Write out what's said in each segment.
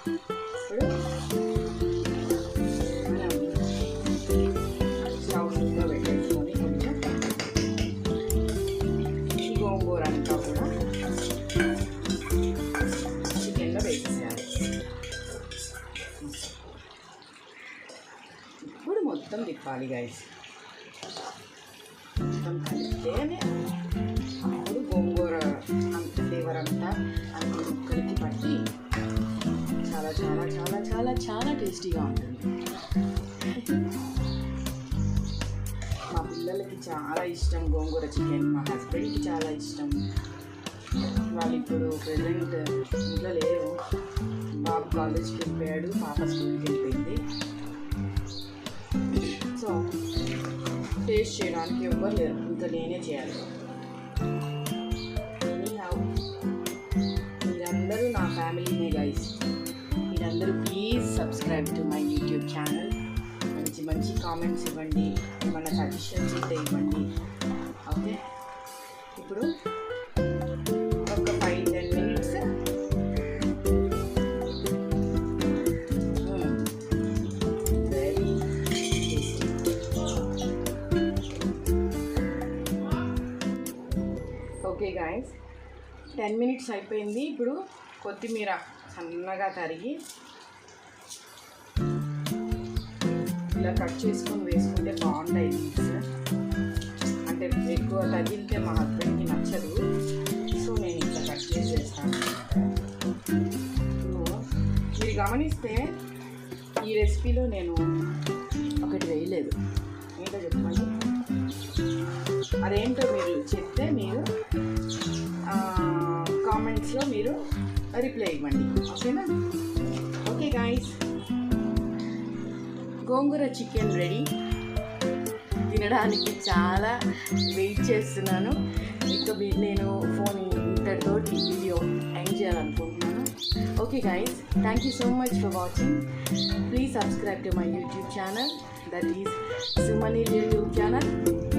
ఇప్పుడు మనం స్టవ్ సిమ్లో పెట్టేసుకొని కొంచెం ఈ గోంగూర అంతా కూడా చికెన్లో వేసేయాలి. ఇప్పుడు మొత్తం తిప్పాలి గైస్. మొత్తం కలిపితేనే అప్పుడు గోంగూర అంత ఫ్లేవర్ అంతా అన్ని ముక్కలకి పట్టి చాలా చాలా చాలా చాలా చాలా టేస్టీగా ఉంటుంది. మా పిల్లలకి చాలా ఇష్టం గోంగూర చికెన్, మా హస్బెండ్కి చాలా ఇష్టం. వాళ్ళు ఇప్పుడు ప్రెజెంట్ ఇంట్లో లేరు, బాబు కాలేజ్కి వెళ్ళిపోయాడు, పాప స్కూల్కి వెళ్ళిపోయింది. సో టేస్ట్ చేయడానికి ఎవ్వరు లేరు, ఇంకా నేనే చేయాలి. మీరందరూ నా ఫ్యామిలీనే గైస్. మీరందరూ please subscribe to my YouTube channel. మంచి మంచి కామెంట్స్ ఇవ్వండి, ఏమన్నా సజెషన్స్ ఉంటే ఇవ్వండి. ఓకే, ఇప్పుడు ఒక 5-10 మినిట్స్ ఓకే గాయస్, 10 మినిట్స్ అయిపోయింది. ఇప్పుడు కొత్తిమీర సన్నగా తరిగి ఇలా కట్ చేసుకొని వేసుకుంటే బాగుంటాయి లీవ్స్. అంటే ఎక్కువ తగిలితే మా హస్బెండ్కి నచ్చదు, సో నేను ఇట్లా కట్ చేసి వేస్తాను. మీరు గమనిస్తే ఈ రెసిపీలో నేను ఒకటి వేయలేదు. ఏంటో చెప్పండి, అదేంటో మీరు చెప్తే మీరు కామెంట్స్లో మీరు రిప్లై ఇవ్వండి. ఓకేనా? Okay guys, gongura chicken ready. తినడానికి చాలా వెయిట్ చేస్తున్నాను. ఇంకా నేను ఫోన్ ఇంతటితోటి వీడియో ఎండ్ చేయాలనుకుంటున్నాను. Okay guys, thank you so much for watching. Please subscribe to my YouTube channel, that is Sumaneel YouTube channel.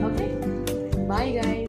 Okay, bye guys.